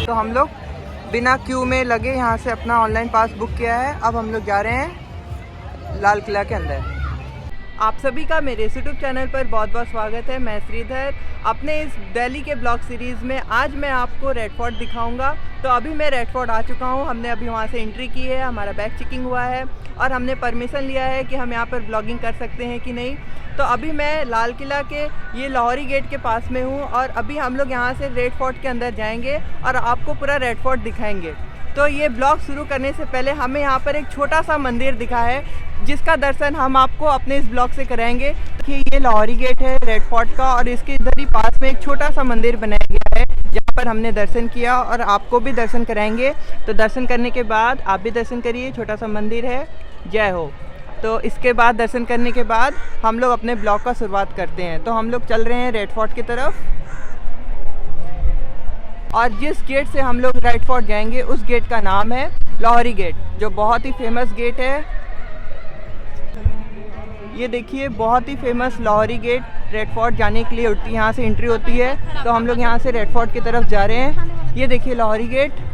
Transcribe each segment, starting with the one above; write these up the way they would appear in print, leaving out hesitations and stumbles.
तो हम लोग बिना क्यू में लगे यहाँ से अपना ऑनलाइन पास बुक किया है। अब हम लोग जा रहे हैं लाल किला के अंदर। आप सभी का मेरे यूट्यूब चैनल पर बहुत बहुत स्वागत है। मैं श्रीधर। अपने इस दिल्ली के ब्लॉग सीरीज़ में आज मैं आपको रेड फोर्ट दिखाऊंगा। तो अभी मैं रेड फोर्ट आ चुका हूं। हमने अभी वहां से एंट्री की है, हमारा बैग चेकिंग हुआ है और हमने परमिशन लिया है कि हम यहां पर ब्लॉगिंग कर सकते हैं कि नहीं। तो अभी मैं लाल किला के ये लाहौरी गेट के पास में हूँ और अभी हम लोग यहाँ से रेड फोर्ट के अंदर जाएंगे और आपको पूरा रेड फोर्ट दिखाएंगे। तो ये ब्लॉग शुरू करने से पहले हमें यहाँ पर एक छोटा सा मंदिर दिखा है जिसका दर्शन हम आपको अपने इस ब्लॉग से कराएंगे। कि ये लाहौरी गेट है रेड फोर्ट का और इसके इधर ही पास में एक छोटा सा मंदिर बनाया गया है जहाँ पर हमने दर्शन किया और आपको भी दर्शन कराएंगे। तो दर्शन करने के बाद आप भी दर्शन करिए। छोटा सा मंदिर है। जय हो। तो इसके बाद दर्शन करने के बाद हम लोग अपने ब्लॉग का शुरुआत करते हैं। तो हम लोग चल रहे हैं रेड फोर्ट की तरफ और जिस गेट से हम लोग रेड फोर्ट जाएंगे उस गेट का नाम है लाहौरी गेट, जो बहुत ही फेमस गेट है। ये देखिए बहुत ही famous Lahori gate Red Fort जाने के लिए होती है, यहाँ से एंट्री होती है। तो हम लोग यहाँ से रेड फोर्ट की तरफ जा रहे हैं। ये देखिए लाहौरी गेट।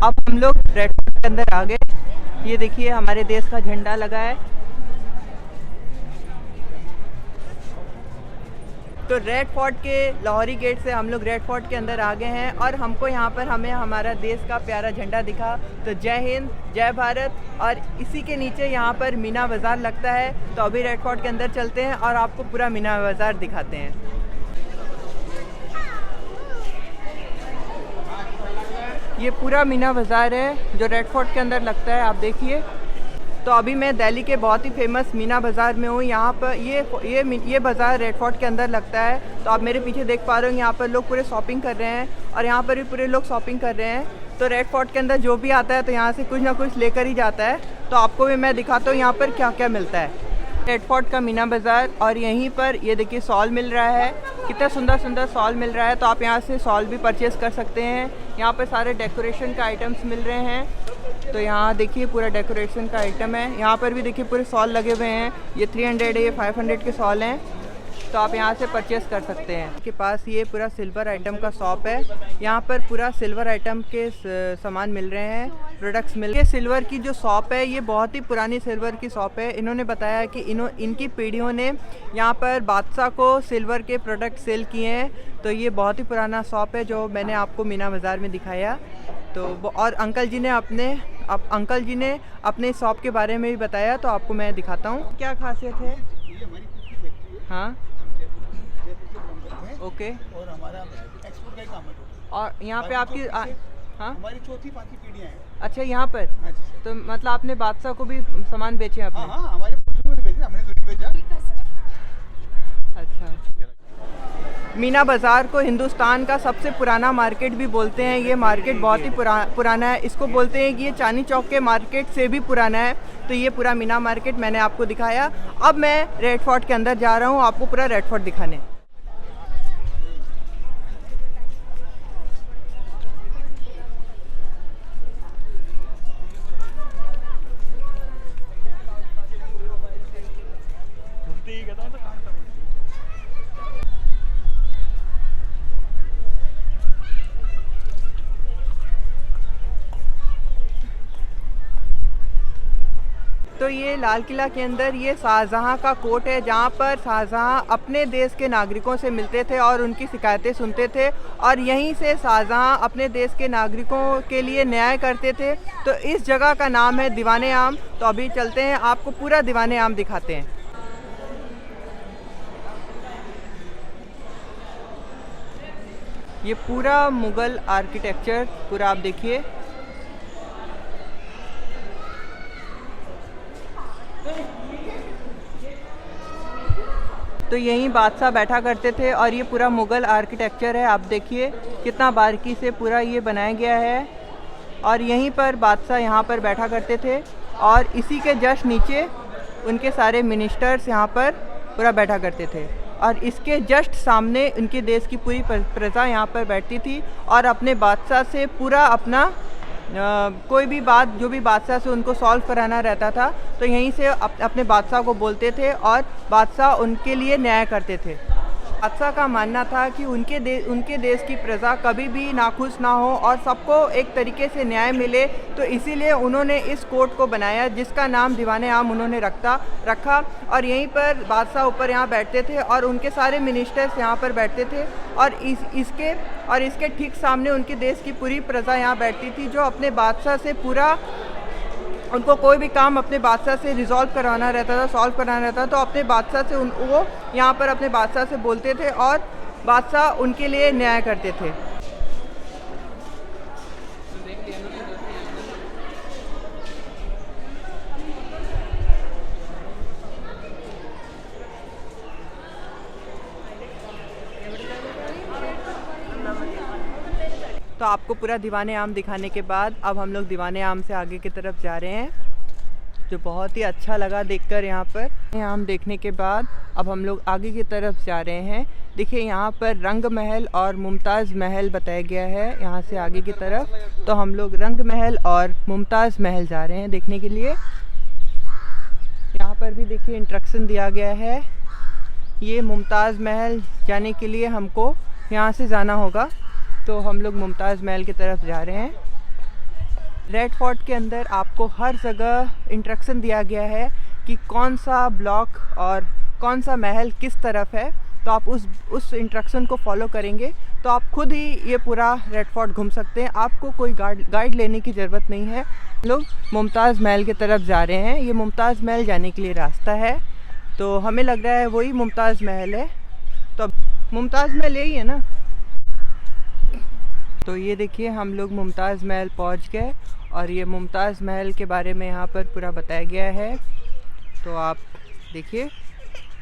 अब हम लोग रेड फोर्ट के अंदर आ गए। ये देखिए हमारे देश का झंडा लगा है। तो रेड फोर्ट के लाहौरी गेट से हम लोग रेड फोर्ट के अंदर आ गए हैं और हमको यहाँ पर हमें हमारा देश का प्यारा झंडा दिखा। तो जय हिंद जय भारत। और इसी के नीचे यहाँ पर मीना बाज़ार लगता है। तो अभी रेड फोर्ट के अंदर चलते हैं और आपको पूरा मीना बाज़ार दिखाते हैं। ये पूरा मीना बाज़ार है जो रेड फोर्ट के अंदर लगता है, आप देखिए। तो अभी मैं दिल्ली के बहुत ही फेमस मीना बाज़ार में हूँ। यहाँ पर ये बाज़ार रेड फोर्ट के अंदर लगता है। तो आप मेरे पीछे देख पा रहे हो यहाँ पर लोग पूरे शॉपिंग कर रहे हैं और यहाँ पर भी पूरे लोग शॉपिंग कर रहे हैं। तो रेड फोर्ट के अंदर जो भी आता है तो यहाँ से कुछ ना कुछ लेकर ही जाता है। तो आपको भी मैं दिखाता हूँ यहाँ पर क्या क्या मिलता है। रेड फोर्ट का मीना बाज़ार और यहीं पर ये देखिए शॉल मिल रहा है। कितना सुंदर सुंदर शॉल मिल रहा है। तो आप यहाँ से शॉल भी परचेज़ कर सकते हैं। यहाँ पर सारे डेकोरेशन का आइटम्स मिल रहे हैं। तो यहाँ देखिए पूरा डेकोरेशन का आइटम है। यहाँ पर भी देखिए पूरे शॉल लगे हुए हैं। ये 300 है, ये 500 के शॉल हैं। तो आप यहाँ से परचेज़ कर सकते हैं। के पास ये पूरा सिल्वर आइटम का शॉप है। यहाँ पर पूरा सिल्वर आइटम के सामान मिल रहे हैं, प्रोडक्ट्स मिल रहे हैं। सिल्वर की जो शॉप है ये बहुत ही पुरानी सिल्वर की शॉप है। इन्होंने बताया कि इनकी पीढ़ियों ने यहाँ पर बादशाह को सिल्वर के प्रोडक्ट सेल किए हैं। तो ये बहुत ही पुराना शॉप है जो मैंने आपको मीना बाज़ार में दिखाया। तो और अंकल जी ने अपने शॉप के बारे में भी बताया। तो आपको मैं दिखाता हूँ क्या खासियत है। हाँ ओके। और हमारा एक्सपोर्ट का काम है। और यहाँ पे आपकी हाँ हमारी चौथी पांचवी पीढ़ियाँ हैं। अच्छा यहाँ पर। हाँ जी। तो मतलब आपने बादशाह को भी सामान बेचे आपने? हाँ हाँ हमारे पुरुषों ने भेजा, हमने तो नहीं भेजा। अच्छा। मीना बाज़ार को हिंदुस्तान का सबसे पुराना मार्केट भी बोलते हैं। ये मार्केट बहुत ही पुराना है। इसको बोलते हैं कि ये चांदनी चौक के मार्केट से भी पुराना है। तो ये पूरा मीना मार्केट मैंने आपको दिखाया। अब मैं रेड फोर्ट के अंदर जा रहा हूँ आपको पूरा रेड फोर्ट दिखाने। तो ये लाल किला के अंदर ये शाहजहाँ का कोर्ट है जहाँ पर शाहजहाँ अपने देश के नागरिकों से मिलते थे और उनकी शिकायतें सुनते थे और यहीं से शाहजहाँ अपने देश के नागरिकों के लिए न्याय करते थे। तो इस जगह का नाम है दीवाने आम। तो अभी चलते हैं आपको पूरा दीवाने आम दिखाते हैं। ये पूरा मुग़ल आर्किटेक्चर पूरा आप देखिए। तो यहीं बादशाह बैठा करते थे और ये पूरा मुग़ल आर्किटेक्चर है। आप देखिए कितना बारीकी से पूरा ये बनाया गया है और यहीं पर बादशाह यहाँ पर बैठा करते थे और इसी के जस्ट नीचे उनके सारे मिनिस्टर्स यहाँ पर पूरा बैठा करते थे और इसके जस्ट सामने उनके देश की पूरी प्रजा यहाँ पर बैठती थी और अपने बादशाह से पूरा अपना कोई भी बात जो भी बादशाह से उनको सॉल्व कराना रहता था तो यहीं से अपने बादशाह को बोलते थे और बादशाह उनके लिए न्याय करते थे। बादशाह का मानना था कि उनके देश की प्रजा कभी भी नाखुश ना हो और सबको एक तरीके से न्याय मिले, तो इसीलिए उन्होंने इस कोर्ट को बनाया जिसका नाम दीवाने आम उन्होंने रखा। और यहीं पर बादशाह ऊपर यहाँ बैठते थे और उनके सारे मिनिस्टर्स यहाँ पर बैठते थे और इसके ठीक सामने उनके देश की पूरी प्रजा यहाँ बैठती थी, जो अपने बादशाह से पूरा उनको कोई भी काम अपने बादशाह से सॉल्व कराना रहता था तो अपने बादशाह से वो यहाँ पर अपने बादशाह से बोलते थे और बादशाह उनके लिए न्याय करते थे। तो आपको पूरा दीवाने आम दिखाने के बाद अब हम लोग दीवाने आम से आगे की तरफ जा रहे हैं, जो बहुत ही अच्छा लगा देखकर। यहाँ पर आम देखने के बाद अब हम लोग आगे की तरफ जा रहे हैं। देखिए यहाँ पर रंग महल और मुमताज़ महल बताया गया है। यहाँ से आगे की तरफ तो हम लोग रंग महल और मुमताज़ महल जा रहे हैं देखने के लिए। यहाँ पर भी देखिए इंस्ट्रक्शन दिया गया है, ये मुमताज़ महल जाने के लिए हमको यहाँ से जाना होगा। तो हम लोग मुमताज़ महल की तरफ जा रहे हैं। रेड फोर्ट के अंदर आपको हर जगह इंस्ट्रक्शन दिया गया है कि कौन सा ब्लॉक और कौन सा महल किस तरफ है, तो आप उस इंस्ट्रक्शन को फॉलो करेंगे तो आप खुद ही ये पूरा रेड फोर्ट घूम सकते हैं। आपको कोई गाइड लेने की ज़रूरत नहीं है। लोग मुमताज़ महल की तरफ जा रहे हैं। ये मुमताज़ महल जाने के लिए रास्ता है, तो हमें लग रहा है वही मुमताज़ महल है। तो मुमताज़ महल यही है ना। तो ये देखिए हम लोग मुमताज़ महल पहुंच गए और ये मुमताज़ महल के बारे में यहाँ पर पूरा बताया गया है, तो आप देखिए।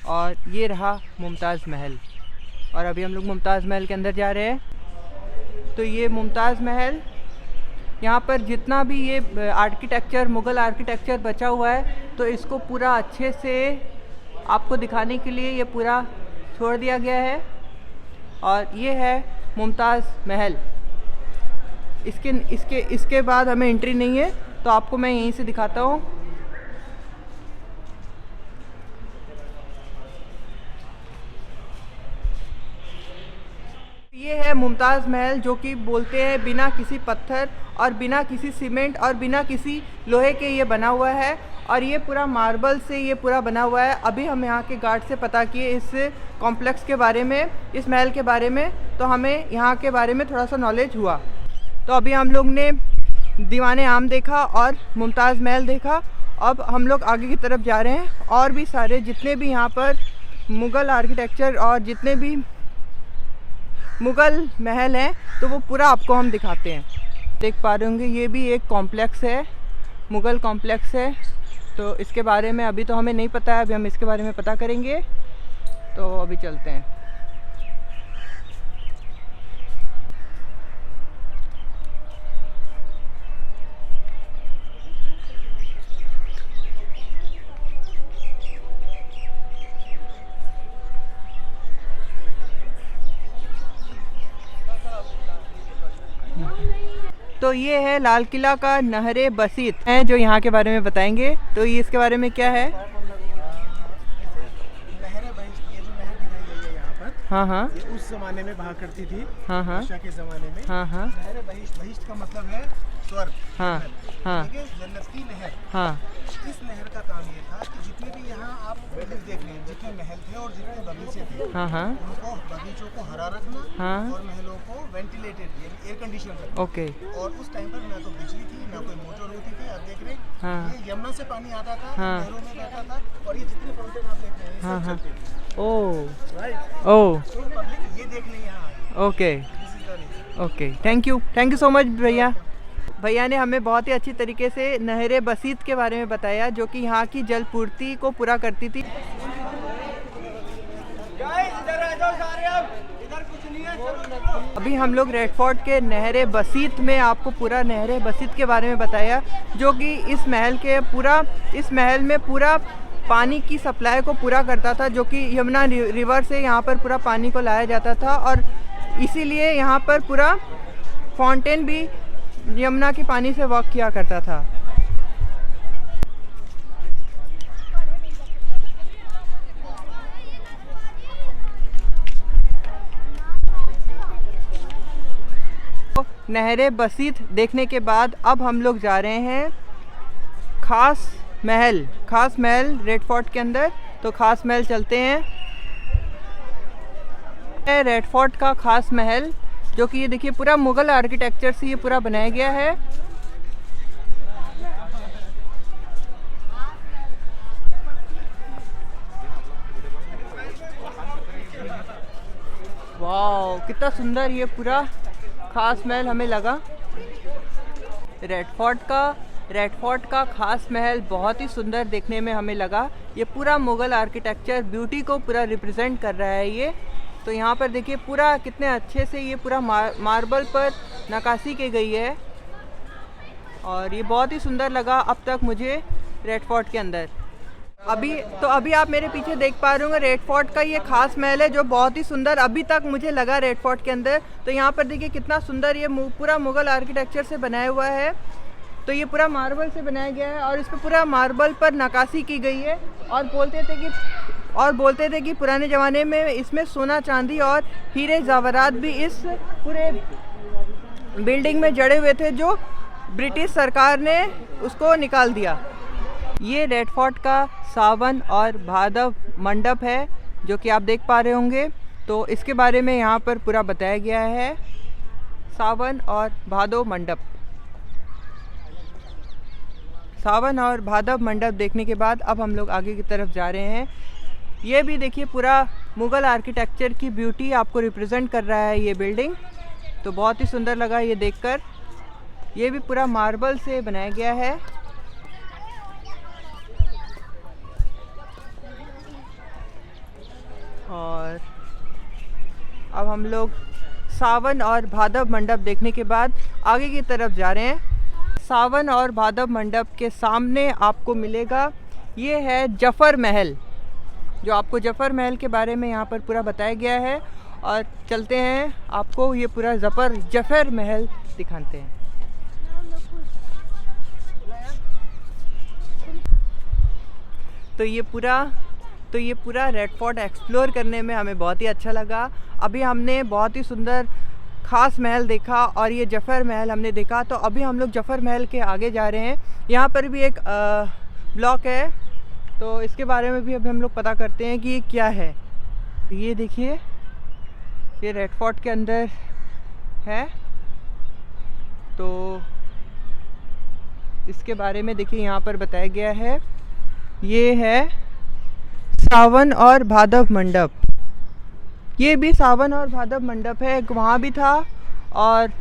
और ये रहा मुमताज़ महल और अभी हम लोग मुमताज़ महल के अंदर जा रहे हैं। तो ये मुमताज़ महल, यहाँ पर जितना भी ये आर्किटेक्चर मुग़ल आर्किटेक्चर बचा हुआ है तो इसको पूरा अच्छे से आपको दिखाने के लिए ये पूरा छोड़ दिया गया है। और ये है मुमताज़ महल। इसके बाद हमें एंट्री नहीं है, तो आपको मैं यहीं से दिखाता हूँ। ये है मुमताज़ महल, जो कि बोलते हैं बिना किसी पत्थर और बिना किसी सीमेंट और बिना किसी लोहे के ये बना हुआ है और ये पूरा मार्बल से ये पूरा बना हुआ है। अभी हम यहाँ के गार्ड से पता किए इस कॉम्प्लेक्स के बारे में, इस महल के बारे में, तो हमें यहाँ के बारे में थोड़ा सा नॉलेज हुआ। तो अभी हम लोग ने दीवाने आम देखा और मुमताज़ महल देखा। अब हम लोग आगे की तरफ जा रहे हैं और भी सारे जितने भी यहाँ पर मुग़ल आर्किटेक्चर और जितने भी मुग़ल महल हैं तो वो पूरा आपको हम दिखाते हैं। देख पा रहे होंगे ये भी एक कॉम्प्लेक्स है, मुग़ल कॉम्प्लेक्स है। तो इसके बारे में अभी तो हमें नहीं पता है, अभी हम इसके बारे में पता करेंगे। तो अभी चलते हैं। तो ये है लाल किला का नहरे बसीत है, जो यहाँ के बारे में बताएंगे। तो ये इसके बारे में क्या है? नहर बहिश्त, ये जो नहर दिखाई गई है यहाँ पर, हाँ हाँ, ये उस जमाने में बहा करती थी, हाँ हाँ, बादशाह के जमाने में। हाँ हाँ, नहर बहिश्त, बहिश्त का मतलब है स्वर्ग। हाँ हाँ, ठीक है, जन्नत की नहर। हाँ। इस नहर का काम ये था कि जितने भी यहाँ आप बिल्डिंग देख रहे हैं, जितने महल थे और जितने बगीचे थे, हाँ हाँ, उनको बगीचों को हरा रखना, हाँ, और महलों को वेंटिलेटेड यानी एयर कंडीशन रखना। ओके। और उस टाइम पर ना तो बिजली थी, ना कोई मोटर होती थी। आप देख रहे हैं, हाँ, ये यमुना से पानी आता था, हाँ, नहरों में बहता था, और ये जितने फाउंटेन आप देख रहे हैं, ये हाँ सब हाँ, चलते थे। ओ राइट, ओ, तो पब्लिक ये देखने यहाँ आई। Okay this is the reason. Okay, thank you so much भैया ने हमें बहुत ही अच्छी तरीके से नहरे बसीत के बारे में बताया, जो कि यहाँ की जल पूर्ति को पूरा करती थी। अभी हम लोग रेड फोर्ट के नहरे बसीत में आपको पूरा नहरे बसीत के बारे में बताया, जो कि इस महल में पूरा पानी की सप्लाई को पूरा करता था, जो कि यमुना रिवर से यहाँ पर पूरा पानी को लाया जाता था। और इसीलिए यहाँ पर पूरा फाउंटेन भी यमुना के पानी से वॉक किया करता था। नहरें बसीत देखने के बाद अब हम लोग जा रहे हैं खास महल रेड फोर्ट के अंदर। तो खास महल चलते हैं। रेड फोर्ट का खास महल, जो कि ये देखिए पूरा मुगल आर्किटेक्चर से ये पूरा बनाया गया है। वाह, कितना सुंदर ये पूरा खास महल हमें लगा। रेड फोर्ट का खास महल बहुत ही सुंदर देखने में हमें लगा। ये पूरा मुगल आर्किटेक्चर ब्यूटी को पूरा रिप्रेजेंट कर रहा है ये। तो यहाँ पर देखिए पूरा कितने अच्छे से ये पूरा मार्बल पर नक्काशी की गई है और ये बहुत ही सुंदर लगा अब तक मुझे रेड फोर्ट के अंदर। अभी आप मेरे पीछे देख पा रहे होंगे रेड फोर्ट का ये खास महल है जो बहुत ही सुंदर अभी तक मुझे लगा रेड फोर्ट के अंदर। तो यहाँ पर देखिए कितना सुंदर ये पूरा मुगल आर्किटेक्चर से बनाया हुआ है। तो ये पूरा मार्बल से बनाया गया है और इस पर पूरा मार्बल पर नक्काशी की गई है और बोलते थे कि पुराने ज़माने में इसमें सोना चांदी और हीरे ज़ेवरात भी इस पूरे बिल्डिंग में जड़े हुए थे, जो ब्रिटिश सरकार ने उसको निकाल दिया। ये रेड फोर्ट का सावन और भादव मंडप है जो कि आप देख पा रहे होंगे। तो इसके बारे में यहाँ पर पूरा बताया गया है, सावन और भादव मंडप। सावन और भादव मंडप देखने के बाद अब हम लोग आगे की तरफ जा रहे हैं। ये भी देखिए पूरा मुगल आर्किटेक्चर की ब्यूटी आपको रिप्रेजेंट कर रहा है ये बिल्डिंग। तो बहुत ही सुंदर लगा ये देखकर। ये भी पूरा मार्बल से बनाया गया है। और अब हम लोग सावन और भादव मंडप देखने के बाद आगे की तरफ जा रहे हैं। सावन और भादव मंडप के सामने आपको मिलेगा ये है जफर महल, जो आपको जफर महल के बारे में यहाँ पर पूरा बताया गया है। और चलते हैं, आपको ये पूरा जफर महल दिखाते हैं। तो ये पूरा रेड फोर्ट एक्सप्लोर करने में हमें बहुत ही अच्छा लगा। अभी हमने बहुत ही सुंदर खास महल देखा और ये जफर महल हमने देखा। तो अभी हम लोग जफर महल के आगे जा रहे हैं। यहाँ पर भी एक ब्लॉक है, तो इसके बारे में भी अभी हम लोग पता करते हैं कि ये क्या है। ये देखिए, ये रेड फोर्ट के अंदर है। तो इसके बारे में देखिए यहाँ पर बताया गया है, ये है सावन और भादव मंडप। ये भी सावन और भादव मंडप है, वहाँ भी था और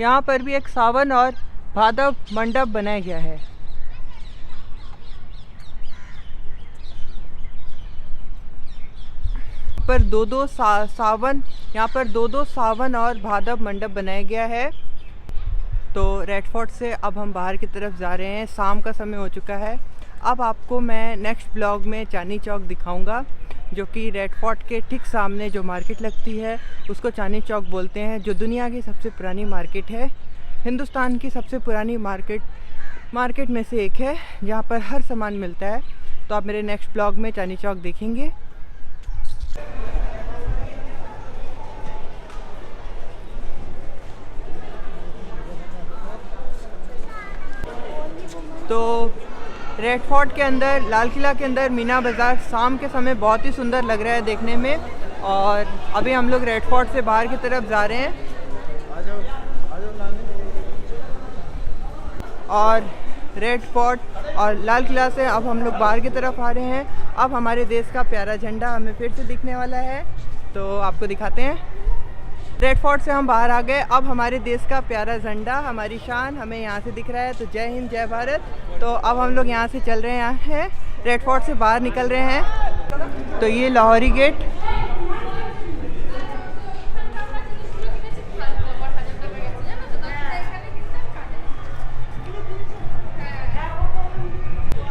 यहाँ पर भी एक सावन और भादव मंडप बनाया गया है। पर दो सावन और भादव मंडप बनाया गया है। तो रेड फोर्ट से अब हम बाहर की तरफ जा रहे हैं। शाम का समय हो चुका है। अब आपको मैं नेक्स्ट ब्लॉग में चांदनी चौक दिखाऊंगा, जो कि रेड फोर्ट के ठीक सामने जो मार्केट लगती है उसको चांदनी चौक बोलते हैं, जो दुनिया की सबसे पुरानी मार्केट है। हिंदुस्तान की सबसे पुरानी मार्केट में से एक है, जहाँ पर हर सामान मिलता है। तो आप मेरे नेक्स्ट ब्लॉग में चांदनी चौक देखेंगे। तो रेड फोर्ट के अंदर, लाल किला के अंदर मीना बाज़ार शाम के समय बहुत ही सुंदर लग रहा है देखने में। और अभी हम लोग रेड फोर्ट से बाहर की तरफ जा रहे हैं और रेड फोर्ट और लाल किला से अब हम लोग बाहर की तरफ आ रहे हैं। अब हमारे देश का प्यारा झंडा हमें फिर से दिखने वाला है, तो आपको दिखाते हैं। रेड फोर्ट से हम बाहर आ गए। अब हमारे देश का प्यारा झंडा, हमारी शान हमें यहाँ से दिख रहा है। तो जय हिंद, जय भारत। तो अब हम लोग यहाँ से चल रहे हैं, रेड फोर्ट से बाहर निकल रहे हैं। तो ये लाहौरी गेट,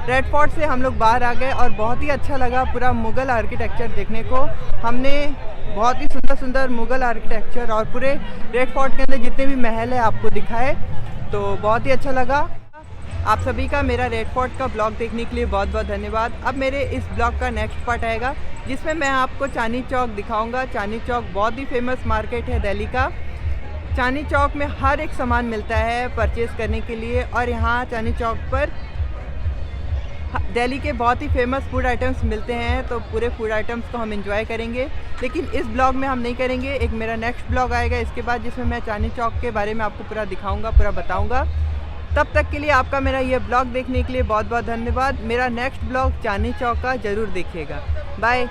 रेड फोर्ट से हम लोग बाहर आ गए और बहुत ही अच्छा लगा पूरा मुग़ल आर्किटेक्चर देखने को। हमने बहुत ही सुंदर सुंदर मुग़ल आर्किटेक्चर और पूरे रेड फोर्ट के अंदर जितने भी महल है आपको दिखाए। तो बहुत ही अच्छा लगा। आप सभी का मेरा रेड फोर्ट का ब्लॉग देखने के लिए बहुत बहुत धन्यवाद। अब मेरे इस ब्लॉग का नेक्स्ट पार्ट आएगा जिसमें मैं आपको चांदनी चौक दिखाऊंगा। चांदनी चौक बहुत ही फेमस मार्केट है दिल्ली का। चांदनी चौक में हर एक सामान मिलता है परचेज़ करने के लिए, और यहाँ चांदनी चौक पर दिल्ली के बहुत ही फेमस फूड आइटम्स मिलते हैं। तो पूरे फूड आइटम्स को हम एंजॉय करेंगे, लेकिन इस ब्लॉग में हम नहीं करेंगे। एक मेरा नेक्स्ट ब्लॉग आएगा इसके बाद, जिसमें मैं चांदनी चौक के बारे में आपको पूरा दिखाऊंगा, पूरा बताऊंगा। तब तक के लिए आपका मेरा ये ब्लॉग देखने के लिए बहुत बहुत धन्यवाद। मेरा नेक्स्ट ब्लॉग चांदनी चौक का ज़रूर देखिएगा। बाय।